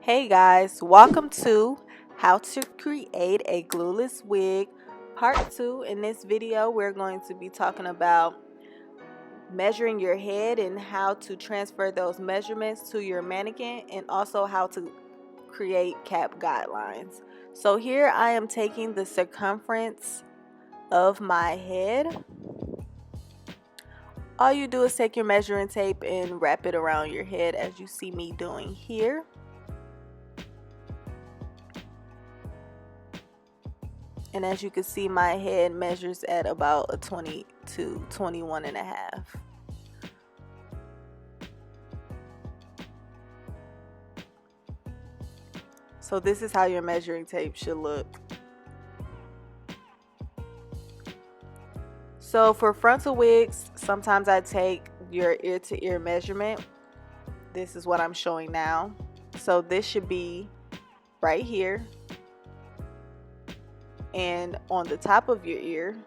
Hey guys, welcome to How to Create a Glueless Wig Part 2. In this video, we're going to be talking about measuring your head and how to transfer those measurements to your mannequin, and also how to create cap guidelines. So here I am taking the circumference of my head. All you do is take your measuring tape and wrap it around your head as you see me doing here. And as you can see, my head measures at about a 20 to 21 and a half. So this is how your measuring tape should look. So for frontal wigs, sometimes I take your ear to ear measurement. This is what I'm showing now. So this should be right here. And on the top of your ear,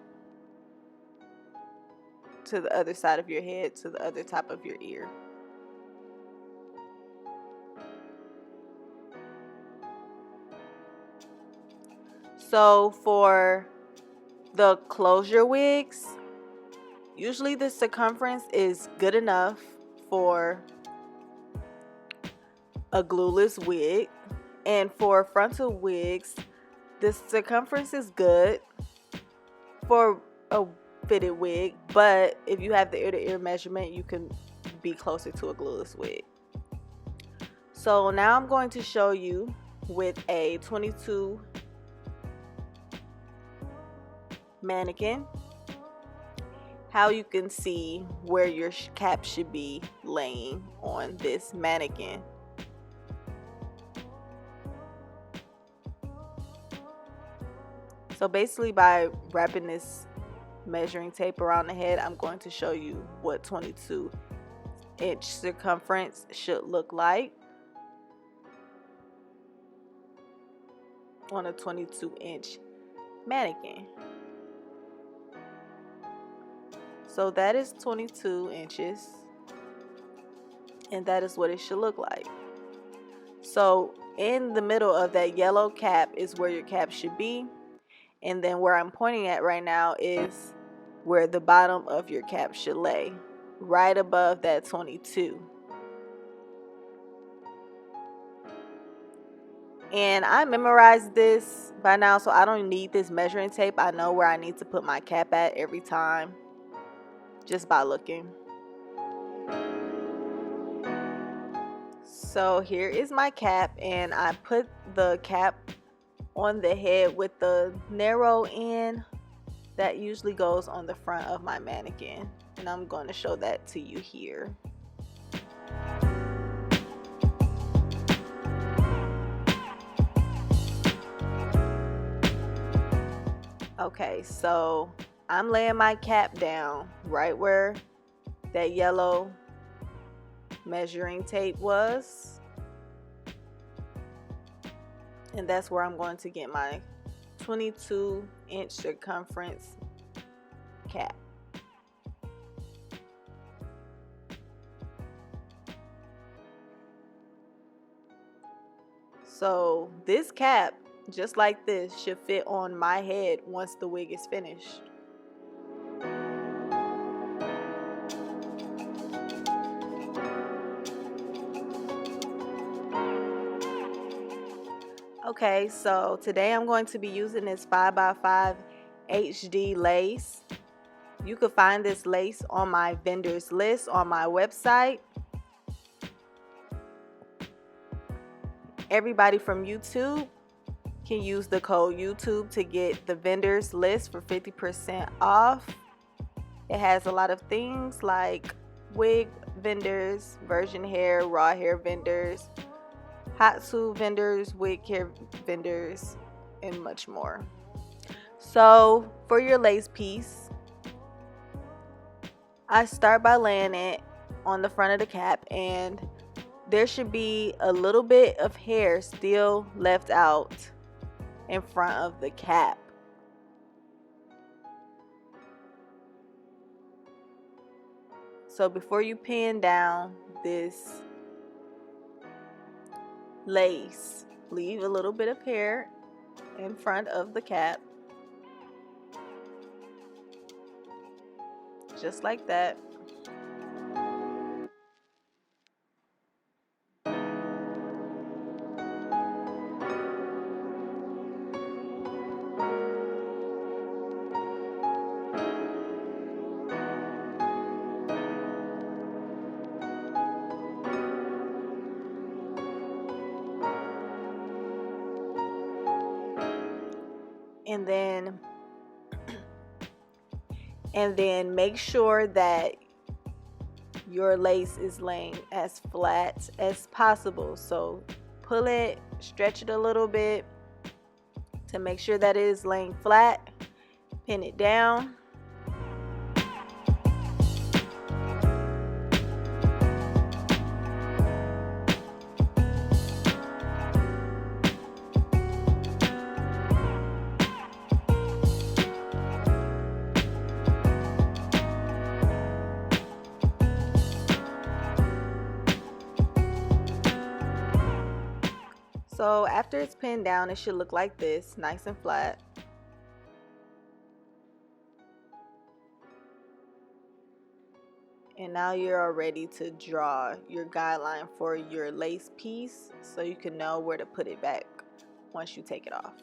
to the other side of your head, to the other top of your ear. So for the closure wigs, usually the circumference is good enough for a glueless wig. And for frontal wigs, the circumference is good for a fitted wig, but if you have the ear-to-ear measurement, you can be closer to a glueless wig. So now I'm going to show you with a 22 mannequin how you can see where your cap should be laying on this mannequin. So basically, by wrapping this measuring tape around the head, I'm going to show you what 22-inch circumference should look like on a 22-inch mannequin. So that is 22 inches, and that is what it should look like. So in the middle of that yellow cap is where your cap should be, and then where I'm pointing at right now is where the bottom of your cap should lay, right above that 22. And I memorized this by now, so I don't need this measuring tape. I know where I need to put my cap at every time, just by looking. So here is my cap, and I put the cap on the head with the narrow end that usually goes on the front of my mannequin, and I'm going to show that to you here. Okay, so I'm laying my cap down right where that yellow measuring tape was, and that's where I'm going to get my 22-inch circumference cap. So this cap, just like this, should fit on my head once the wig is finished. Okay, so today I'm going to be using this 5x5 HD lace. You can find this lace on my vendors list on my website. Everybody from YouTube can use the code YouTube to get the vendors list for 50% off. It has a lot of things like wig vendors, virgin hair, raw hair vendors, hot sew vendors, wig care vendors, and much more. So for your lace piece, I start by laying it on the front of the cap, and there should be a little bit of hair still left out in front of the cap. So before you pin down this lace. Leave a little bit of hair in front of the cap, just like that. And then make sure that your lace is laying as flat as possible. So pull it, stretch it a little bit to make sure that it is laying flat. Pin it down. So after it's pinned down, it should look like this, nice and flat. And now you're all ready to draw your guideline for your lace piece so you can know where to put it back once you take it off.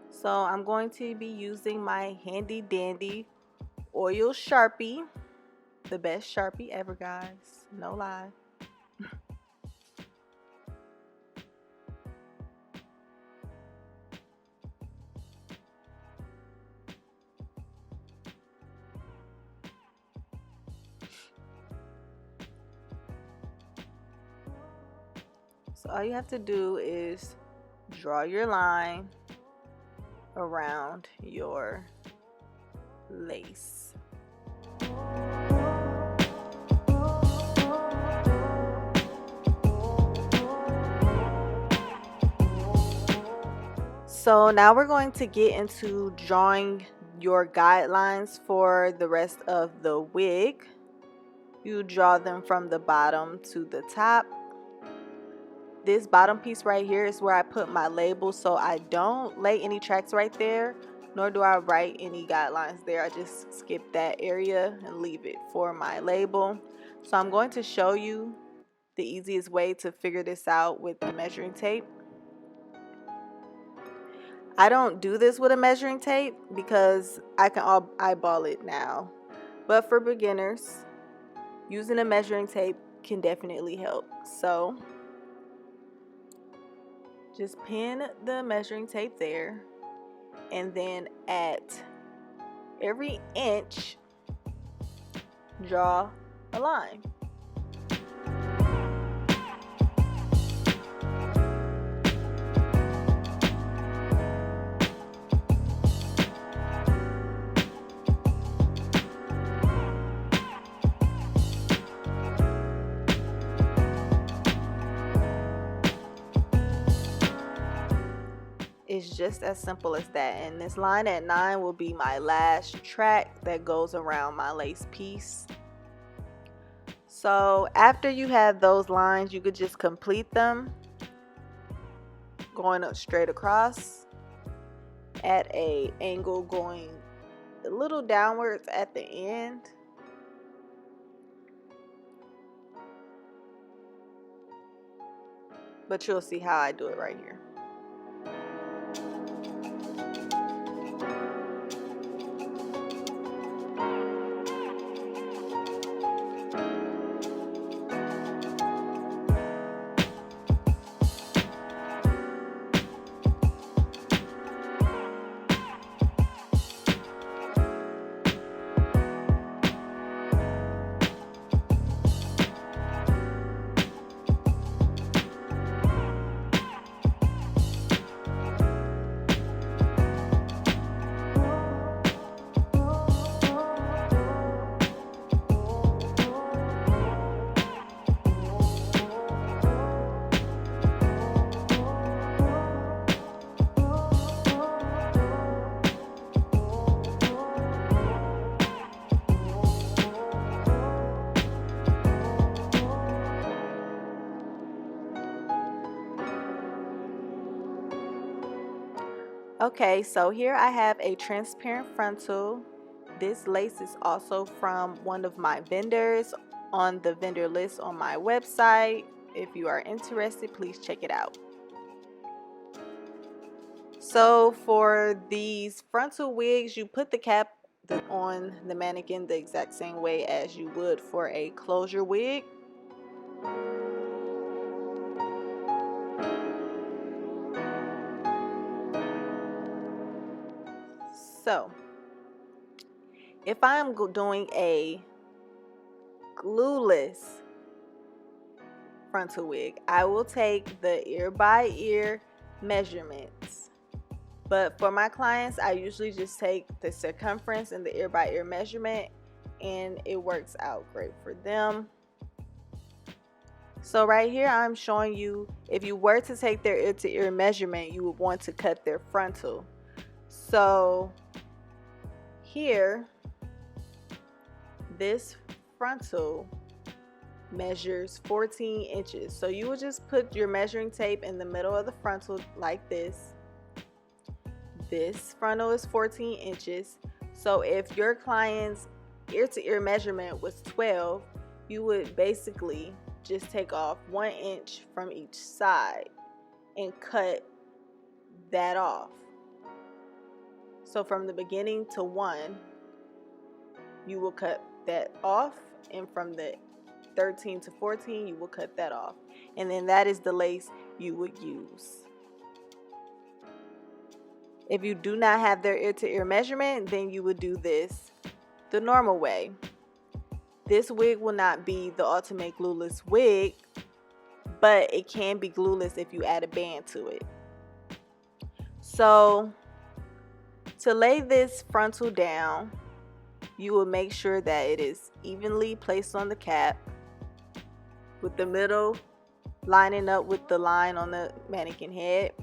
So I'm going to be using my handy dandy oil Sharpie. The best Sharpie ever, guys. No lie. So all you have to do is draw your line around your lace. So now we're going to get into drawing your guidelines for the rest of the wig. You draw them from the bottom to the top. This bottom piece right here is where I put my label, so I don't lay any tracks right there, nor do I write any guidelines there. I just skip that area and leave it for my label. So I'm going to show you the easiest way to figure this out with the measuring tape. I don't do this with a measuring tape because I can eyeball it now. But for beginners, using a measuring tape can definitely help. So just pin the measuring tape there, and then at every inch, draw a line. It's just as simple as that. And this line at 9 will be my last track that goes around my lace piece. So after you have those lines, you could just complete them going up straight across at an angle going a little downwards at the end. But you'll see how I do it right here. Okay, so here I have a transparent frontal. This lace is also from one of my vendors on the vendor list on my website. If you are interested, please check it out. So for these frontal wigs, you put the cap on the mannequin the exact same way as you would for a closure wig. So if I'm doing a glueless frontal wig, I will take the ear by ear measurements. But for my clients, I usually just take the circumference and the ear by ear measurement, and it works out great for them. So right here, I'm showing you if you were to take their ear to ear measurement, you would want to cut their frontal. So here, this frontal measures 14 inches. So you would just put your measuring tape in the middle of the frontal like this. This frontal is 14 inches. So if your client's ear to ear measurement was 12, you would basically just take off 1 inch from each side and cut that off. So from the beginning to 1, you will cut that off, and from the 13 to 14, you will cut that off. And then that is the lace you would use. If you do not have their ear to ear measurement, then you would do this the normal way. This wig will not be the ultimate glueless wig, but it can be glueless if you add a band to it. So to lay this frontal down, you will make sure that it is evenly placed on the cap, with the middle lining up with the line on the mannequin head.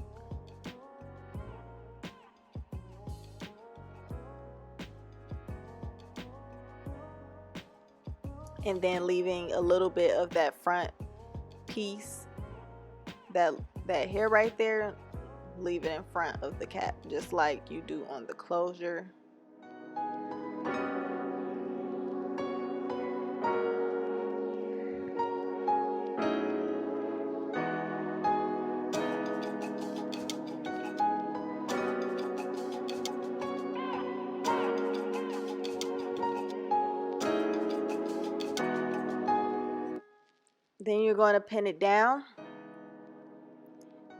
And then leaving a little bit of that front piece, that hair right there, leave it in front of the cap, just like you do on the closure. Then you're going to pin it down.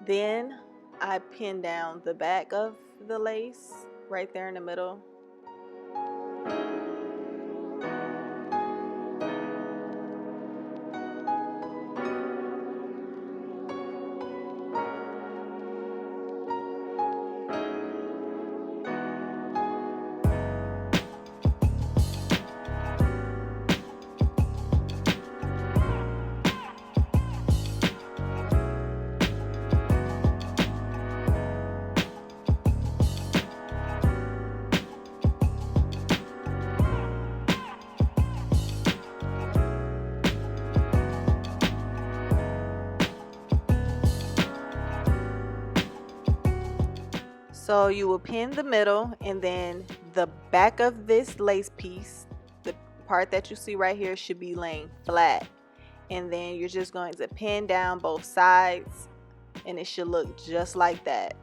Then I pin down the back of the lace right there in the middle. So you will pin the middle, and then the back of this lace piece, the part that you see right here, should be laying flat. And then you're just going to pin down both sides, and it should look just like that.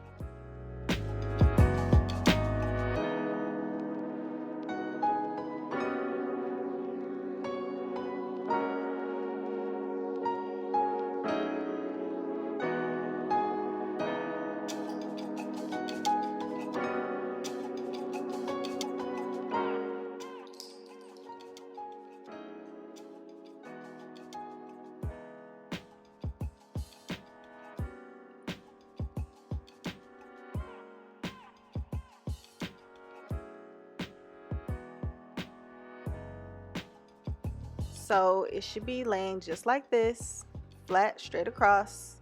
So it should be laying just like this, flat, straight across.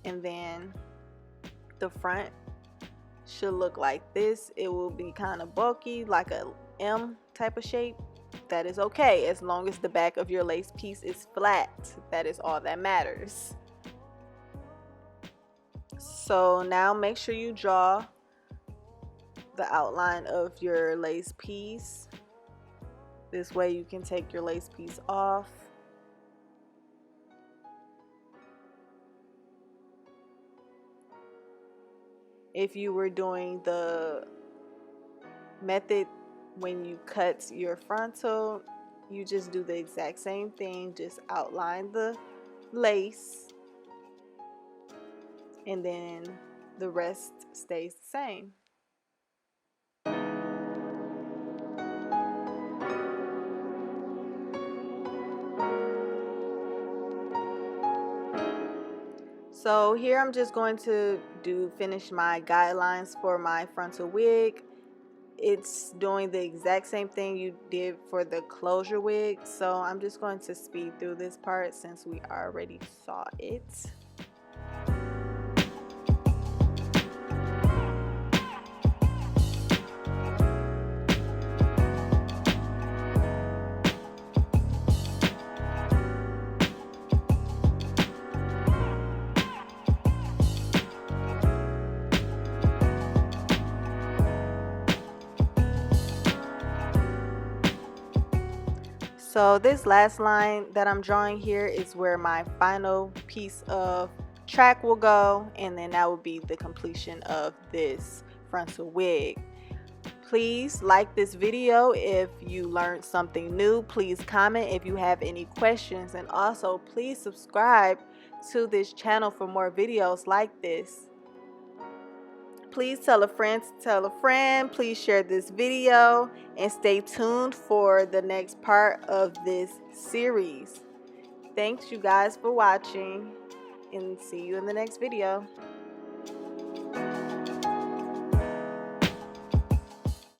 And then the front should look like this. It will be kind of bulky, like a M type of shape. That is okay, as long as the back of your lace piece is flat. That is all that matters. So now make sure you draw the outline of your lace piece. This way you can take your lace piece off. If you were doing the method when you cut your frontal, you just do the exact same thing. Just outline the lace and then the rest stays the same. So here I'm just going to finish my guidelines for my frontal wig. It's doing the exact same thing you did for the closure wig, so I'm just going to speed through this part since we already saw it. So this last line that I'm drawing here is where my final piece of track will go, and then that will be the completion of this frontal wig. Please like this video if you learned something new. Please comment if you have any questions, and also please subscribe to this channel for more videos like this. Please tell a friend to tell a friend. Please share this video and stay tuned for the next part of this series. Thanks you guys for watching, and see you in the next video.